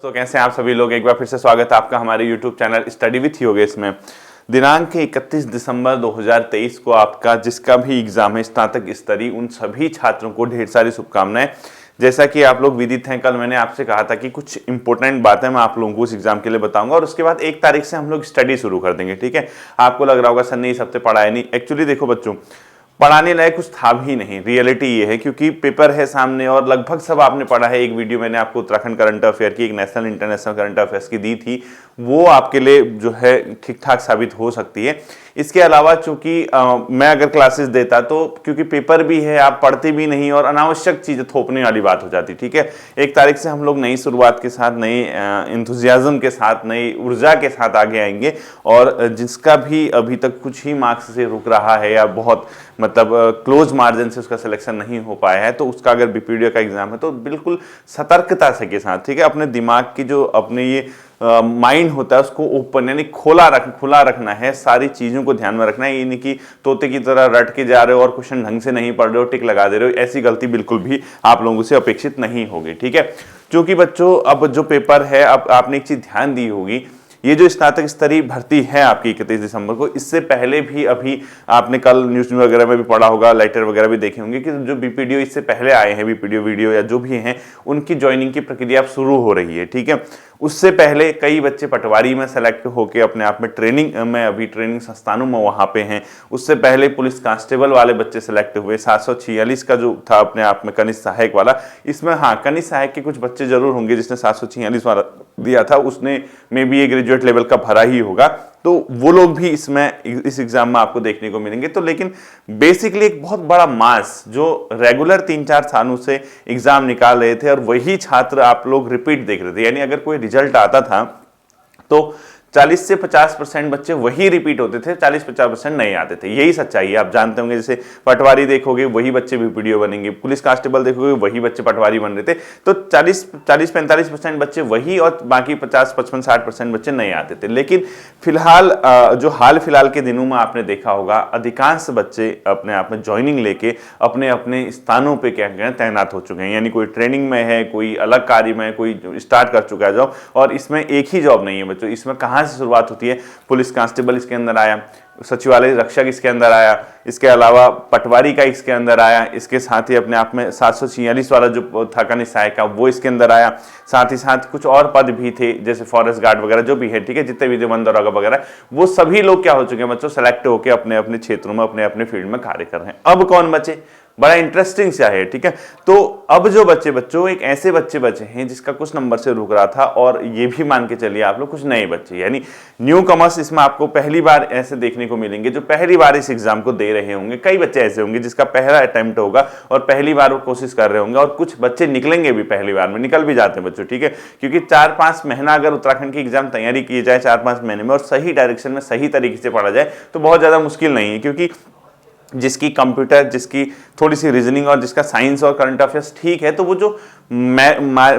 तो कैसे हैं आप सभी लोग। एक बार फिर से स्वागत है आपका हमारे YouTube channel study with Yogesh में। दिनांक 31 दिसंबर 2023 को आपका जिसका भी एग्जाम है स्नातक स्तरीय, उन सभी छात्रों को ढेर सारी शुभकामनाएं। जैसा कि आप लोग विदित हैं, कल मैंने आपसे कहा था कि कुछ इंपॉर्टेंट बातें मैं आप लोगों को इस एग्जाम के लिए बताऊंगा और उसके बाद 1 तारीख से हम लोग स्टडी शुरू कर देंगे। ठीक है, आपको लग रहा होगा सर नहीं इस हफ्ते पढ़ाया नहीं। एक्चुअली देखो बच्चों, पढ़ाने लायक कुछ था भी नहीं। रियलिटी ये है क्योंकि पेपर है सामने और लगभग सब आपने पढ़ा है। एक वीडियो मैंने आपको उत्तराखंड करंट अफेयर की, एक नेशनल इंटरनेशनल करंट अफेयर्स की दी थी, वो आपके लिए जो है ठीक ठाक साबित हो सकती है। इसके अलावा चूंकि मैं अगर क्लासेस देता तो क्योंकि पेपर भी है, आप पढ़ते भी नहीं और अनावश्यक चीजें थोपने वाली बात हो जाती। ठीक है, 1 तारीख से हम लोग नई शुरुआत के साथ, नई इंथुजियाज्म के साथ, नई ऊर्जा के साथ आगे आएंगे। और जिसका भी अभी तक कुछ ही मार्क्स से रुक रहा है या बहुत मतलब क्लोज मार्जिन से उसका सिलेक्शन नहीं हो पाया है, तो उसका अगर बीपीडीओ का एग्जाम है तो बिल्कुल सतर्कता से के साथ, ठीक है, अपने दिमाग की जो अपने ये माइंड होता है उसको ओपन यानी खुला रखना है। सारी चीजों को ध्यान में रखना है। ये नहीं कि तोते की तरह रट के जा रहे हो और क्वेश्चन ढंग से नहीं पढ़ रहे हो, टिक लगा दे रहे हो। ऐसी गलती बिल्कुल भी आप लोगों से अपेक्षित नहीं होगी। ठीक है, क्योंकि बच्चों अब जो पेपर है, अब आपने एक चीज ध्यान दी होगी, ये जो स्नातक स्तरीय भर्ती है आपकी 31 दिसंबर को, इससे पहले भी अभी आपने कल न्यूज वगैरह में भी पढ़ा होगा, लेटर वगैरह भी देखे होंगे कि जो बीपीडीओ इससे पहले आए हैं, बीपीडीओ वीडियो या जो भी हैं, उनकी ज्वाइनिंग की प्रक्रिया अब शुरू हो रही है। ठीक है, उससे पहले कई बच्चे पटवारी में सेलेक्ट होकर अपने आप में ट्रेनिंग में, अभी ट्रेनिंग संस्थानों में वहां पे हैं। उससे पहले पुलिस कांस्टेबल वाले बच्चे सेलेक्ट हुए। 746 का जो था अपने आप में कनिष्ठ सहायक वाला, इसमें हाँ कनिष्ठ सहायक के कुछ बच्चे जरूर होंगे जिसने 746 वाला दिया था, उसने में भी एक ग्रेजुएट लेवल का भरा ही होगा, तो वो लोग भी इस एग्जाम में आपको देखने को मिलेंगे। तो लेकिन बेसिकली एक बहुत बड़ा मास जो रेगुलर 3-4 सालों से एग्जाम निकाल रहे थे और वही छात्र आप लोग रिपीट देख रहे थे, यानी अगर कोई रिजल्ट आता था तो 40 से 50% बच्चे वही रिपीट होते थे, 40-50% नहीं आते थे। यही सच्चाई है, आप जानते होंगे। जैसे पटवारी देखोगे वही बच्चे बीपीडीओ बनेंगे, पुलिस कांस्टेबल देखोगे वही बच्चे पटवारी बन रहे थे। तो 40-45% बच्चे वही और बाकी 50-55-60% बच्चे नहीं आते थे। लेकिन फिलहाल जो हाल फिलहाल के दिनों में आपने देखा होगा, अधिकांश बच्चे अपने आप में ज्वाइनिंग लेके अपने अपने स्थानों पर क्या कहें तैनात हो चुके हैं। यानी कोई ट्रेनिंग में है, कोई अलग कार्य में, कोई स्टार्ट कर चुका है जॉब। और इसमें एक ही जॉब नहीं है बच्चों, इसमें कहाँ से शुरुआत होती है, पुलिस कांस्टेबल इसके अंदर आया, सचिवालय रक्षक इसके अंदर आया, इसके अलावा पटवारी का इसके अंदर आया, इसके साथ ही अपने आप में 746 वाला जो था कनिष्ठ सहायक का वो इसके अंदर आया। साथ ही साथ कुछ और पद भी थे जैसे फॉरेस्ट गार्ड वगैरह जो भी है। ठीक है, जितने भी वन दरोगा वगैरह, वो सभी लोग क्या हो चुके हैं बच्चों, सेलेक्ट होकर अपने अपने क्षेत्रों में, अपने अपने फील्ड में कार्य कर रहे हैं। अब कौन बचे, बड़ा इंटरेस्टिंग सा है। ठीक है, तो अब जो बच्चों एक ऐसे बच्चे हैं जिसका कुछ नंबर से रुक रहा था, और ये भी मान के चलिए आप लोग कुछ नए बच्चे यानी न्यू कमर्स इसमें आपको पहली बार ऐसे देखने को मिलेंगे जो पहली बार इस एग्जाम को दे रहे होंगे। कई बच्चे ऐसे होंगे जिसका पहला अटेम्प्ट होगा और पहली बार वो कोशिश कर रहे होंगे, और कुछ बच्चे निकलेंगे भी पहली बार में, निकल भी जाते हैं बच्चों। ठीक है, क्योंकि 4-5 महीना अगर उत्तराखंड की एग्जाम तैयारी की जाए 4-5 महीने में और सही डायरेक्शन में सही तरीके से पढ़ा जाए तो बहुत ज्यादा मुश्किल नहीं है। क्योंकि जिसकी कंप्यूटर, जिसकी थोड़ी सी रीजनिंग और जिसका साइंस और करंट अफेयर्स ठीक है, तो वो जो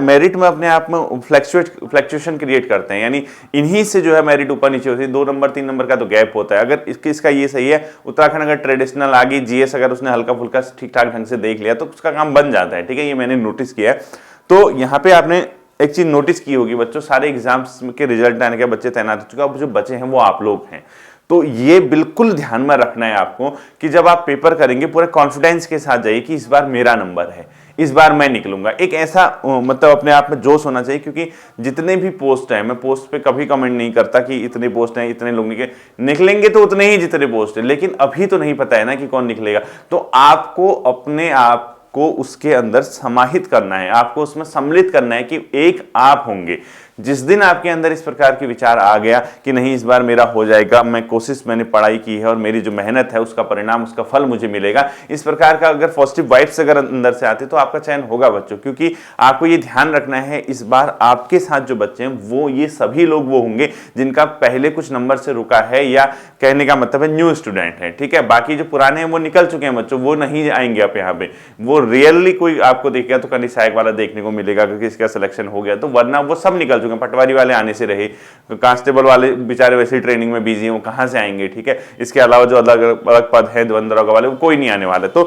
मेरिट में अपने आप में फ्लक्चुएशन क्रिएट करते हैं, यानी इन्हीं से जो है मेरिट ऊपर नीचे होती है। 2 नंबर 3 नंबर का तो गैप होता है। अगर इसका ये सही है, उत्तराखंड अगर ट्रेडिशनल आ गई, जीएस अगर उसने हल्का फुल्का ठीक ठाक ढंग से देख लिया तो उसका काम बन जाता है। ठीक है, ये मैंने नोटिस किया है। तो यहाँ पे आपने एक चीज नोटिस की होगी बच्चों, सारे एग्जाम्स के रिजल्ट आने के बच्चे तैनात हो चुके हैं, अब जो बचे हैं वो आप लोग हैं। तो ये बिल्कुल ध्यान में रखना है आपको कि जब आप पेपर करेंगे पूरे कॉन्फिडेंस के साथ जाइए कि इस बार मेरा नंबर है, इस बार मैं निकलूंगा। एक ऐसा मतलब अपने आप में जोश होना चाहिए, क्योंकि जितने भी पोस्ट हैं, मैं पोस्ट पे कभी कमेंट नहीं करता कि इतने पोस्ट हैं, इतने लोग निकलेंगे तो उतने ही जितने पोस्ट हैं, लेकिन अभी तो नहीं पता है ना कि कौन निकलेगा। तो आपको अपने आप को उसके अंदर समाहित करना है, आपको उसमें सम्मिलित करना है कि एक आप होंगे। जिस दिन आपके अंदर इस प्रकार के विचार आ गया कि नहीं इस बार मेरा हो जाएगा, मैंने पढ़ाई की है और मेरी जो मेहनत है उसका परिणाम, उसका फल मुझे मिलेगा, इस प्रकार का अगर पॉजिटिव वाइब्स अगर अंदर से आते तो आपका चयन होगा बच्चों। क्योंकि आपको ये ध्यान रखना है, इस बार आपके साथ जो बच्चे हैं वो ये सभी लोग वो होंगे जिनका पहले कुछ नंबर से रुका है, या कहने का मतलब है न्यू स्टूडेंट है। ठीक है, बाकी जो पुराने हैं वो निकल चुके हैं बच्चों, वो नहीं आएंगे आप यहाँ पे। वो रियली कोई आपको देखेगा तो कनिष्ठ सहायक वाला देखने को मिलेगा क्योंकि इसका सिलेक्शन हो गया, तो वरना वो सब निकल चुके हैं। पटवारी वाले आने से रहे, कांस्टेबल वाले बेचारे वैसे ही ट्रेनिंग में बिजी हैं, वो कहां से आएंगे। ठीक है, इसके अलावा जो अलग अलग पद हैं वन दरोगा वाले, वो कोई नहीं आने वाले। तो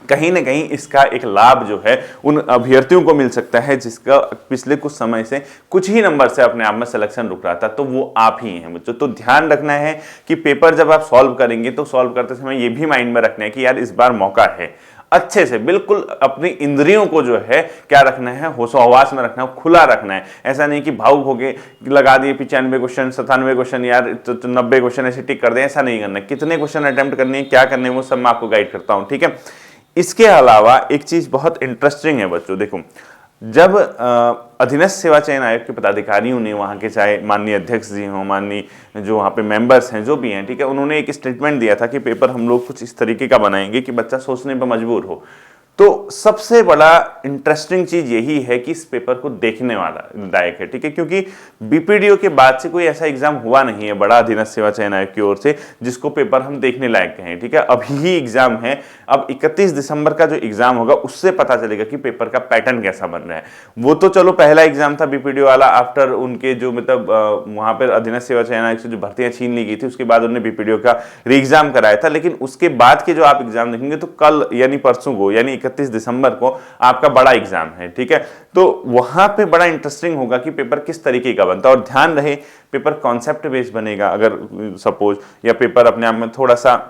कहीं ना कहीं इसका एक लाभ जो है उन अभ्यर्थियों को मिल सकता है जिसका पिछले कुछ समय से कुछ ही नंबर से अपने आप में सिलेक्शन रुक रहा था, तो वो आप ही हैं बच्चों। तो ध्यान रखना है कि पेपर जब आप सॉल्व करेंगे तो सॉल्व करते समय ये भी माइंड में रखना है कि यार इस बार मौका है, अच्छे से बिल्कुल अपनी इंद्रियों को जो है क्या रखना है, होशो हवास में रखना है, खुला रखना है। ऐसा नहीं कि भावुक होके लगा दिए 95 क्वेश्चन 97 क्वेश्चन यार तो 90 क्वेश्चन ऐसे टिक कर दें, ऐसा नहीं करना है। कितने क्वेश्चन अटेम्प्ट करने हैं, क्या करने हैं, वो सब मैं आपको गाइड करता हूं, ठीक है। इसके अलावा एक चीज बहुत इंटरेस्टिंग है बच्चों, देखो जब अधीनस्थ सेवा चयन आयोग के पदाधिकारियों ने वहाँ के चाहे माननीय अध्यक्ष जी हों, माननीय जो वहाँ पे मेंबर्स हैं जो भी हैं, ठीक है, उन्होंने एक स्टेटमेंट दिया था कि पेपर हम लोग कुछ इस तरीके का बनाएंगे कि बच्चा सोचने पर मजबूर हो। तो सबसे बड़ा इंटरेस्टिंग चीज यही है कि इस पेपर को देखने वाला लायक है, ठीक है, क्योंकि बीपीडीओ के बाद से कोई ऐसा एग्जाम हुआ नहीं है बड़ा अधीनस्थ सेवा चयन आयोग की ओर से जिसको पेपर हम देखने लायक हैं, ठीक है। अभी ही एग्जाम है, अब 31 दिसंबर का जो एग्जाम होगा उससे पता चलेगा कि पेपर का पैटर्न कैसा बन रहा है। वो तो चलो पहला एग्जाम था बीपीडीओ वाला, आफ्टर उनके जो मतलब वहां पर अधीनस्थ सेवा चयन आयोग से जो भर्तियां छीन ली गई थी उसके बाद उन्होंने बीपीडीओ का री एग्जाम कराया था। लेकिन उसके बाद के जो आप एग्जाम देखेंगे तो कल यानी परसों को यानी 31 दिसंबर को आपका बड़ा एग्जाम है, ठीक है। तो वहां पे बड़ा इंटरेस्टिंग होगा कि पेपर किस तरीके का बनता है। और ध्यान रहे पेपर कॉन्सेप्ट बेस्ड बनेगा अगर सपोज, या पेपर अपने आप में थोड़ा सा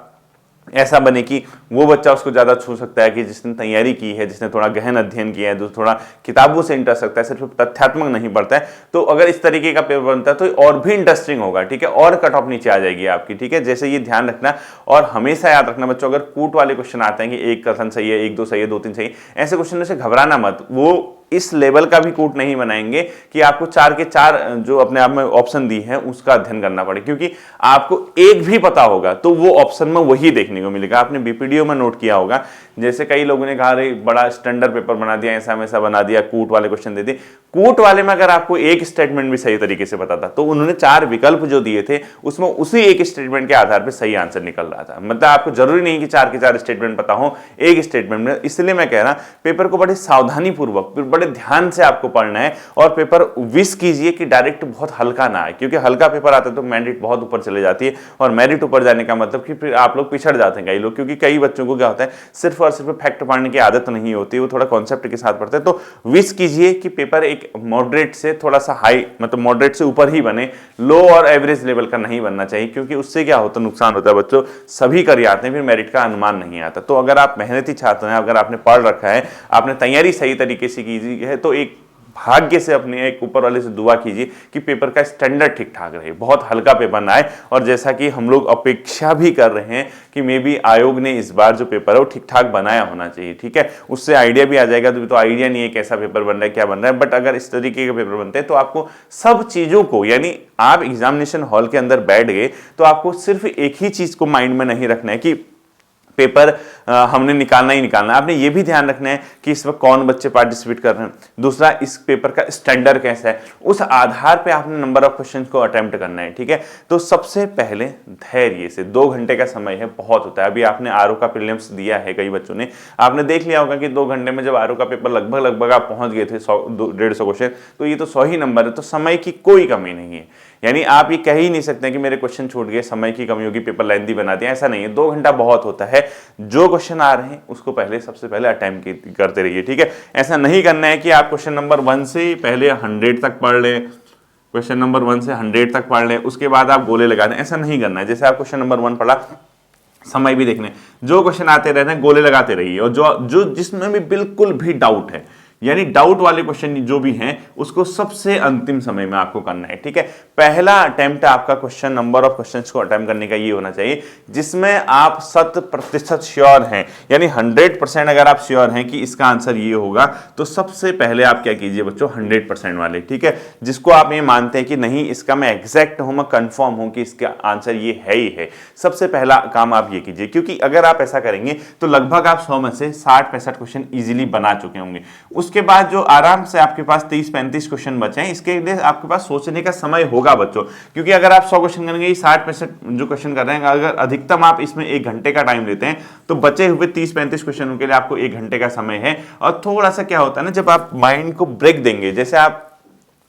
ऐसा बने कि वो बच्चा उसको ज्यादा छू सकता है कि जिसने तैयारी की है, जिसने थोड़ा गहन अध्ययन किया है, जो थोड़ा किताबों से इंटरेस्ट रखता है, सिर्फ तथ्यात्मक नहीं पढ़ता है। तो अगर इस तरीके का पेपर बनता है तो और भी इंटरेस्टिंग होगा, ठीक है, और कट ऑफ नीचे आ जाएगी आपकी, ठीक है। जैसे ये ध्यान रखना और हमेशा याद रखना बच्चों, अगर कूट वाले क्वेश्चन आते हैं कि 1 कथन सही है, 1 2 सही है, 2 3 सही है, ऐसे क्वेश्चन से घबराना मत। वो इस लेवल का भी कूट नहीं बनाएंगे कि आपको 4 के 4 जो अपने आप में ऑप्शन दी है उसका अध्ययन करना पड़े, क्योंकि आपको एक भी पता होगा तो वो ऑप्शन में वही देखने को मिलेगा। आपने बीपीडीओ में नोट किया होगा, जैसे कई लोगों ने कहा रे बड़ा स्टैंडर्ड पेपर बना दिया, ऐसा वैसा बना दिया, कूट वाले क्वेश्चन दे दिए। कूट वाले में अगर आपको एक स्टेटमेंट भी सही तरीके से पता था तो उन्होंने 4 विकल्प जो दिए थे उसमें उसी एक स्टेटमेंट के आधार पर सही आंसर निकल रहा था। मतलब आपको जरूरी नहीं कि 4 के 4 स्टेटमेंट पता हो एक स्टेटमेंट में। इसलिए मैं कह रहा पेपर को बड़े सावधानी पूर्वक बड़े ध्यान से आपको पढ़ना है और पेपर विश कीजिए कि डायरेक्ट बहुत हल्का ना आए, क्योंकि हल्का पेपर आता है तो मेरिट बहुत ऊपर चले जाती है। और मेरिट ऊपर जाने का मतलब कि फिर आप लोग पिछड़ जाते हैं कई लोग, क्योंकि कई बच्चों को क्या होता है सिर्फ और सिर्फ फैक्ट पढ़ने की आदत नहीं होती, वो थोड़ा कॉन्सेप्ट के साथ पढ़ते हैं। तो विश कीजिए कि पेपर एक मॉडरेट से थोड़ा सा हाई, मतलब मॉडरेट से ऊपर ही बने, लो और एवरेज लेवल का नहीं बनना चाहिए, क्योंकि उससे क्या होता है नुकसान होता है बच्चों, सभी कर आते हैं फिर मेरिट का अनुमान नहीं आता। तो अगर आप मेहनती छात्र हैं, अगर आपने पढ़ रखा है, आपने तैयारी सही तरीके से की है, तो एक भाग्य से अपने एक ऊपर वाले से दुआ कीजिए कि पेपर का स्टैंडर्ड ठीक ठाक रहे, बहुत हल्का पेपर ना आए। और जैसा कि हम लोग अपेक्षा भी कर रहे हैं कि मे बी आयोग ने इस बार जो पेपर है वो ठीक ठाक बनाया होना चाहिए, ठीक है, उससे आइडिया भी आ जाएगा। तो आइडिया नहीं है कैसा पेपर बन रहा है, क्या बन रहा है, बट अगर इस तरीके के पेपर बनते हैं तो आपको सब चीजों को, यानी आप एग्जामिनेशन हॉल के अंदर बैठ गए तो आपको सिर्फ एक ही चीज को माइंड में नहीं रखना है कि पेपर हमने निकालना ही निकालना है। आपने ये भी ध्यान रखना है कि इसमें कौन बच्चे पार्टिसिपेट कर रहे हैं, दूसरा इस पेपर का स्टैंडर्ड कैसा है, उस आधार पे आपने नंबर ऑफ क्वेश्चन को अटेम्प्ट करना है, ठीक है। तो सबसे पहले धैर्य से, 2 घंटे का समय है, बहुत होता है। अभी आपने आरओ का प्रीलिम्स दिया है, कई बच्चों ने, आपने देख लिया होगा कि 2 घंटे में जब आरओ का पेपर लगभग आप पहुंच गए थे 100-150 क्वेश्चन, तो ये तो 100 ही नंबर है, तो समय की कोई कमी नहीं है। यानी आप ये कह ही नहीं सकते कि मेरे क्वेश्चन छूट गए, समय की कमी होगी, पेपर लेंथी बना दिया, ऐसा नहीं है। 2 घंटा बहुत होता है। जो क्वेश्चन आ रहे हैं उसको सबसे पहले अटेम्प्ट करते रहिए, ठीक है। ऐसा नहीं करना है कि आप क्वेश्चन नंबर 1 से पहले 100 तक पढ़ लें, क्वेश्चन नंबर 1 से 100 तक पढ़ लें, उसके बाद आप गोले लगा दें, ऐसा नहीं करना है। जैसे आप क्वेश्चन नंबर 1 पढ़ा, समय भी देखने, जो क्वेश्चन आते रहते हैं गोले लगाते रहिए। और जो जिसमें भी बिल्कुल भी डाउट है, यानी डाउट वाले क्वेश्चन जो भी हैं उसको सबसे अंतिम समय में आपको करना है, ठीक है। पहला अटेम्प्ट आपका क्वेश्चन, नंबर ऑफ क्वेश्चंस को अटेम्प्ट करने का ये होना चाहिए जिसमें आप 100% श्योर हैं, यानी 100% अगर आप श्योर हैं कि इसका आंसर ये होगा, तो सबसे पहले आप क्या कीजिए बच्चों, 100% वाले, ठीक है, जिसको आप ये मानते हैं कि नहीं इसका मैं एग्जैक्ट हूं, मैं कंफर्म हूं कि इसका आंसर ये है ही है। सबसे पहला काम आप ये कीजिए, क्योंकि अगर आप ऐसा करेंगे तो लगभग आप 100 में से 60-65 क्वेश्चन इजीली बना चुके होंगे। उसके बाद जो आराम से आपके पास 30-35 क्वेश्चन बचे हैं, इसके लिए आपके पास सोचने का समय होगा बच्चों, क्योंकि अगर आप 100 क्वेश्चन करेंगे, 60% जो क्वेश्चन कर रहे हैं, अगर अधिकतम आप इसमें 1 घंटे का टाइम लेते हैं तो बचे हुए 30-35 क्वेश्चनों के लिए आपको 1 घंटे का समय है। और थोड़ा सा क्या होता है ना, जब आप माइंड को ब्रेक देंगे, जैसे आप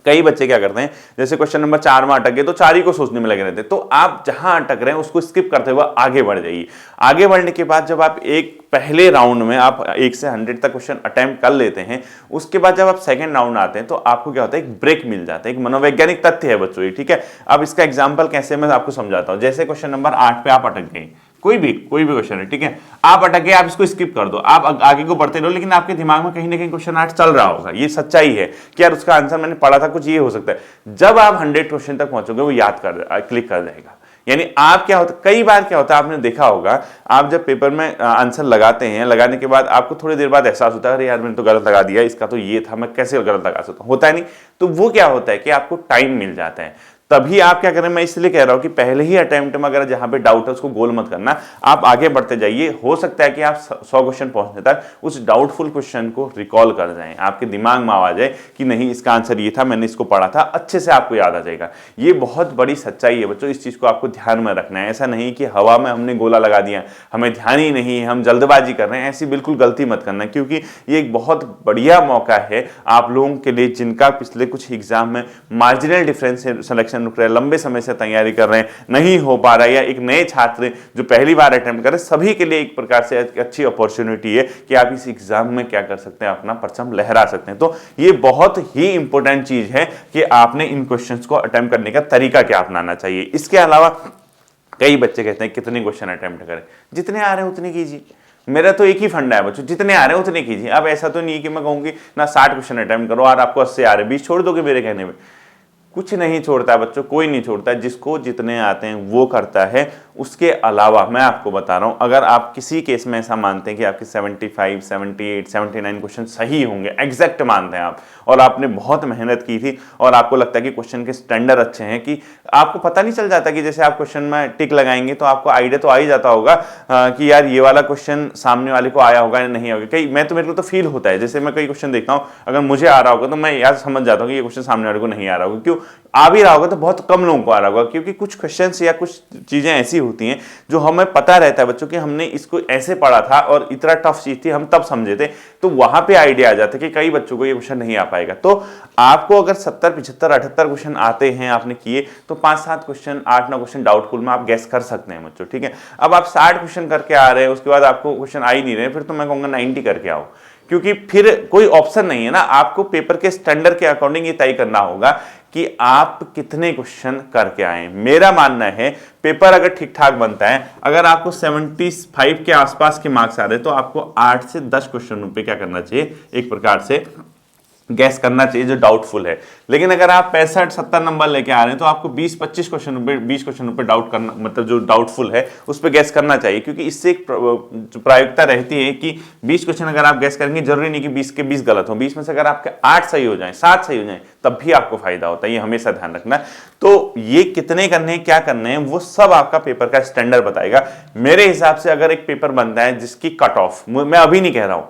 कई बच्चे क्या करते हैं, जैसे क्वेश्चन नंबर 4 में अटक गए तो 4 ही को सोचने में लगे रहते हैं। तो आप जहां अटक रहे हैं उसको स्किप करते हुए आगे बढ़ जाइए। आगे बढ़ने के बाद जब आप एक पहले राउंड में आप 1 से 100 तक क्वेश्चन अटेम्प्ट कर लेते हैं, उसके बाद जब आप सेकंड राउंड आते हैं तो आपको क्या होता है, एक ब्रेक मिल जाता है। एक मनोवैज्ञानिक तथ्य है बच्चों ये, ठीक है। अब इसका एग्जाम्पल कैसे मैं आपको समझाता हूं। जैसे क्वेश्चन नंबर 8 पे आप अटक गए, कोई भी क्वेश्चन है, ठीक है, आप अटक गए, आप इसको स्किप कर दो, आप आगे को बढ़ते रहो, लेकिन आपके दिमाग में कहीं ना कहीं क्वेश्चन 8 चल रहा होगा। ये सच्चाई है कि यार उसका आंसर मैंने पढ़ा था, कुछ ये हो सकता है। जब आप 100 क्वेश्चन तक पहुंचोगे वो याद कर क्लिक कर जाएगा। यानी आप क्या होता, कई बार क्या होता है, आपने देखा होगा, आप जब पेपर में आंसर लगाते हैं, लगाने के बाद आपको थोड़ी देर बाद एहसास होता है अरे यार मैंने तो गलत लगा दिया, इसका तो ये था, मैं कैसे गलत लगा सकता हूं, होता है नहीं। तो वो क्या होता है कि आपको टाइम मिल जाता है, तभी आप क्या करें, मैं इसलिए कह रहा हूं कि पहले ही अटेम्प्ट में अगर जहां पे डाउट है उसको गोल मत करना, आप आगे बढ़ते जाइए। हो सकता है कि आप 100 क्वेश्चन पहुंचने तक उस डाउटफुल क्वेश्चन को रिकॉल कर जाएं, आपके दिमाग में आ जाए कि नहीं इसका आंसर ये था, मैंने इसको पढ़ा था, अच्छे से आपको याद आ जाएगा। ये बहुत बड़ी सच्चाई है बच्चों, इस चीज को आपको ध्यान में रखना है। ऐसा नहीं कि हवा में हमने गोला लगा दिया, हमें ध्यान ही नहीं, हम जल्दबाजी कर रहे हैं, ऐसी बिल्कुल गलती मत करना, क्योंकि ये एक बहुत बढ़िया मौका है आप लोगों के लिए जिनका पिछले कुछ एग्जाम में मार्जिनल डिफरेंस से सिलेक्शन रुक रहे, लंबे समय से तैयारी कर रहे हैं, नहीं हो पा रहा है, या एक नए छात्र जो पहली बार अटेम्प्ट कर रहे हैं, सभी के लिए एक प्रकार से अच्छी अपॉर्चुनिटी है कि आप इस एग्जाम में क्या कर सकते हैं, अपना परचम लहरा सकते हैं। तो ये बहुत ही इंपॉर्टेंट चीज है कि आपने इन क्वेश्चंस को अटेम्प्ट करने का तरीका क्या अपनाना चाहिए। इसके अलावा कई बच्चे कहते हैं कितने क्वेश्चन अटेम्प्ट करें, जितने आ रहे हैं उतने कीजिए। मेरा तो एक ही फंडा है बच्चों, जितने आ रहे हैं उतने कीजिए। अब ऐसा तो नहीं कि मैं कहूंगी ना 60 क्वेश्चन अटेम्प्ट करो और आपको 80 आ रहे हैं, 20 छोड़ दोगे मेरे कहने में। कुछ नहीं छोड़ता है बच्चों, कोई नहीं छोड़ता है, जिसको जितने आते हैं वो करता है। उसके अलावा मैं आपको बता रहा हूं, अगर आप किसी केस में ऐसा मानते हैं कि आपके 75, 78, 79 क्वेश्चन सही होंगे, एग्जैक्ट मानते हैं आप, और आपने बहुत मेहनत की थी और आपको लगता है कि क्वेश्चन के स्टैंडर्ड अच्छे हैं, कि आपको पता नहीं चल जाता कि जैसे आप क्वेश्चन में टिक लगाएंगे तो आपको आइडिया तो आ ही जाता होगा कि यार ये वाला क्वेश्चन सामने वाले को आया होगा या नहीं होगा। कई मेरे को तो फील होता है, जैसे मैं कई क्वेश्चन देखता हूं, अगर मुझे आ रहा होगा तो मैं यार समझ जाता हूं कि ये क्वेश्चन सामने वाले को नहीं आ रहा होगा। क्यों आ भी रहा होगा तो बहुत कम लोगों को आ रहा होगा, क्योंकि कुछ क्वेश्चंस या कुछ चीजें ऐसी होती हैं जो हमें पता रहता है बच्चों कि हमने इसको ऐसे पढ़ा था और इतना टफ चीज थी, हम तब समझे थे, तो वहां पे आइडिया आ जाता है कि कई बच्चों को ये क्वेश्चन नहीं आ पाएगा। तो आपको अगर 70, 75, 78 क्वेश्चन आते हैं, आपने किए, तो 5-7 क्वेश्चन, 8-9 क्वेश्चन डाउटफुल में आप गैस कर सकते हैं बच्चों, ठीक है। अब आप 60 क्वेश्चन करके आ रहे हैं, उसके बाद आपको क्वेश्चन आ ही नहीं रहे, फिर तो मैं कहूंगा 90 करके आओ, क्योंकि फिर कोई ऑप्शन नहीं है ना। आपको पेपर के स्टैंडर्ड के अकॉर्डिंग ये तय करना होगा कि आप कितने क्वेश्चन करके आए। मेरा मानना है पेपर अगर ठीक ठाक बनता है, अगर आपको 75 के आसपास के मार्क्स आ रहे हैं, तो आपको 8 से 10 क्वेश्चन पे क्या करना चाहिए, एक प्रकार से गैस करना चाहिए जो डाउटफुल है। लेकिन अगर आप 65-70 नंबर लेके आ रहे हैं तो आपको 20-25 क्वेश्चन पे, 20 क्वेश्चन पे डाउट करना, मतलब जो डाउटफुल है उस पे गैस करना चाहिए, क्योंकि इससे एक प्रायोगिकता रहती है कि 20 क्वेश्चन अगर आप गैस करेंगे, जरूरी नहीं कि 20 के 20 गलत हो, 20 में से अगर आपके 8 सही हो जाए, 7 सही हो जाए, तब भी आपको फायदा होता है। ये हमेशा ध्यान रखना। तो ये कितने करने हैं, क्या करने हैं, वो सब आपका पेपर का स्टैंडर्ड बताएगा। मेरे हिसाब से अगर एक पेपर बनता है जिसकी कट ऑफ, मैं अभी नहीं कह रहा हूं,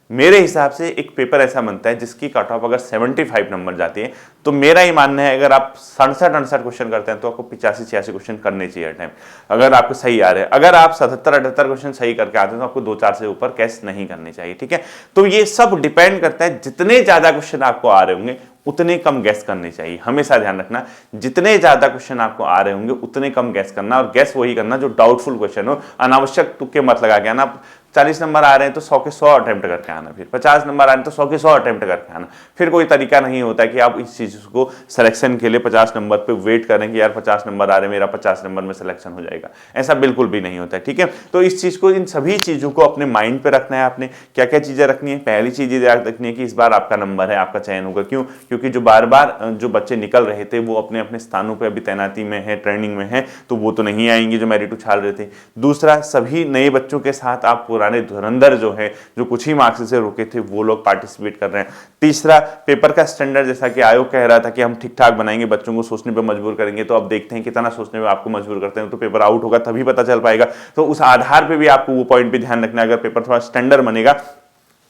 मेरे हिसाब से एक पेपर ऐसा बनता है जिसकी कट ऑफ अगर 75 नंबर जाती है, तो मेरा ही मानना है अगर आप 67-68 क्वेश्चन करते हैं तो आपको 85-86 क्वेश्चन करने चाहिए टाइम, अगर आपको सही आ रहे हैं। अगर आप 77-78 क्वेश्चन सही करके आते हैं तो आपको 2-4 से ऊपर कैस नहीं करने चाहिए, ठीक है। तो ये सब डिपेंड करता है, जितने ज्यादा क्वेश्चन आपको आ रहे होंगे उतने कम गैस करने चाहिए। हमेशा ध्यान रखना, जितने ज्यादा क्वेश्चन आपको आ रहे होंगे उतने कम गैस करना, और गैस वही करना जो डाउटफुल क्वेश्चन हो। अनावश्यक तुक्के मत लगा के आना। 40 नंबर आ रहे हैं तो 100 के 100 अटेम्प्ट करके आना, फिर 50 नंबर आ रहे हैं तो 100 के 100 अटेम्प्ट करके आना। फिर कोई तरीका नहीं होता कि आप इस चीज को सिलेक्शन के लिए 50 नंबर पे वेट करें कि यार 50 नंबर आ रहे हैं, मेरा 50 नंबर में सिलेक्शन हो जाएगा, ऐसा बिल्कुल भी नहीं होता है, ठीक है। तो इस चीज को, इन सभी चीजों को अपने माइंड पे रखना है। आपने क्या क्या चीजें रखनी है, पहली चीज याद रखनी है कि इस बार आपका नंबर है, आपका चयन होगा। क्यों? क्योंकि जो बार बार जो बच्चे निकल रहे थे वो अपने अपने स्थानों पर अभी तैनाती में है, ट्रेनिंग में है, तो वो तो नहीं आएंगे जो मेरिट उछाल रहे थे। दूसरा, सभी नए बच्चों के साथ आप पुराने धुरंधर जो है, जो कुछ ही मार्क्स से रुके थे, वो लोग पार्टिसिपेट कर रहे हैं। तीसरा, पेपर का स्टैंडर्ड जैसा कि आयोग कह रहा था कि हम ठीक ठाक बनाएंगे, बच्चों को सोचने पर मजबूर करेंगे, तो अब देखते हैं कितना सोचने में आपको मजबूर करते हैं। तो पेपर आउट होगा तभी पता चल पाएगा। तो उस आधार पर भी आपको वो पॉइंट पे ध्यान रखना है। अगर पेपर थोड़ा स्टैंडर्ड बनेगा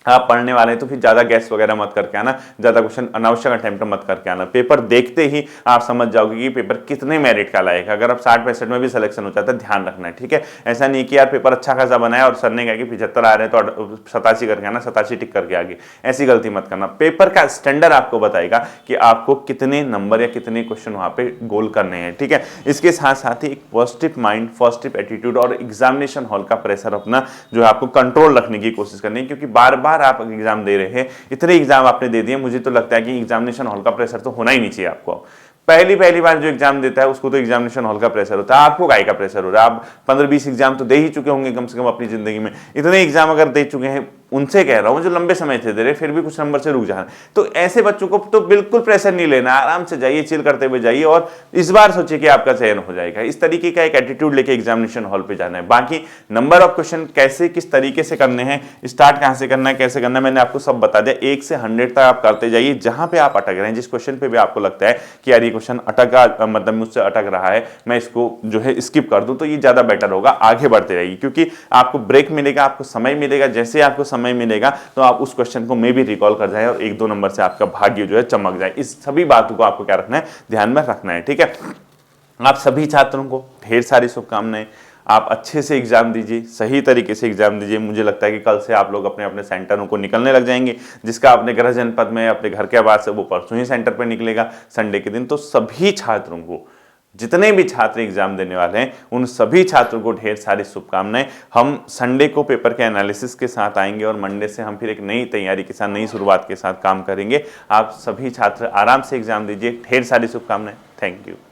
आप पढ़ने वाले हैं तो फिर ज्यादा गैस वगैरह मत करके आना, ज्यादा क्वेश्चन अनावश्यक अटेम्प्ट मत करके आना। पेपर देखते ही आप समझ जाओगे कि पेपर कितने मेरिट का लायक है। अगर आप 60-65 में भी सिलेक्शन हो जाता है, ध्यान रखना है, ठीक है। ऐसा नहीं कि यार पेपर अच्छा खासा बनाया और सर ने कहा कि 75 आ रहे हैं तो 87 करके आना, 87 टिक करके आगे, ऐसी गलती मत करना। पेपर का स्टैंडर्ड आपको बताएगा कि आपको कितने नंबर या कितने क्वेश्चन वहां पे गोल करने हैं, ठीक है। इसके साथ साथ ही एक पॉजिटिव माइंड, पॉजिटिव एटीट्यूड और एग्जामिनेशन हॉल का प्रेशर अपना जो है आपको कंट्रोल रखने की कोशिश करनी है, क्योंकि बार बार आप एग्जाम दे रहे हैं, इतने एग्जाम आपने दे दिए, मुझे तो लगता है कि एग्जामिनेशन हॉल का प्रेशर तो होना ही नहीं चाहिए आपको। पहली बार जो एग्जाम देता है उसको तो एग्जामिनेशन हॉल का प्रेशर होता है, आपको काय का प्रेशर हो रहा है। आप 15-20 एग्जाम तो दे ही चुके होंगे कम से कम अपनी जिंदगी में, इतने एग्जाम अगर दे चुके हैं, उनसे कह रहा हूं जो लंबे समय से दे रहे फिर भी कुछ नंबर से रुक जाना, तो ऐसे बच्चों को तो बिल्कुल प्रेशर नहीं लेना, आराम से जाइए, चिल करते हुए जाइए और इस बार सोचिए कि आपका चयन हो जाएगा। इस तरीके का एक एटीट्यूड लेके एग्जामिनेशन हॉल पे जाना है। बाकी नंबर ऑफ क्वेश्चन कैसे किस तरीके से करने हैं, स्टार्ट कहां से करना है, कैसे करना है, मैंने आपको सब बता दिया। 1 से 100 तक आप करते जाइए, जहां पे आप अटक रहे हैं, जिस क्वेश्चन पे भी आपको लगता है कि यार ये क्वेश्चन अटका, मतलब मुझसे अटक रहा है, मैं इसको जो है स्किप कर दूं, तो ये ज्यादा बेटर होगा। आगे बढ़ते रहिए, क्योंकि आपको ब्रेक मिलेगा, आपको समय मिलेगा, जैसे आपको समय मिलेगा तो आप उस क्वेश्चन को मे भी रिकॉल कर जाए और 1-2 नंबर से आपका भाग्य जो है चमक जाए। इस सभी बातों को आपको क्या रखना है, ध्यान में रखना है, ठीक है। आप सभी छात्रों को ढेर सारी शुभकामनाएं। आप अच्छे से एग्जाम दीजिए, सही तरीके से एग्जाम दीजिए। मुझे लगता है कि कल से आप लोग अपने अपने सेंटरों को निकलने लग जाएंगे। जिसका अपने गृह जनपद में अपने घर के आवास से वो परसों ही सेंटर पर निकलेगा संडे के दिन। तो सभी छात्रों को, जितने भी छात्र एग्जाम देने वाले हैं, उन सभी छात्रों को ढेर सारी शुभकामनाएं। हम संडे को पेपर के एनालिसिस के साथ आएंगे और मंडे से हम फिर एक नई तैयारी के साथ, नई शुरुआत के साथ काम करेंगे। आप सभी छात्र आराम से एग्जाम दीजिए। ढेर सारी शुभकामनाएं। Thank you.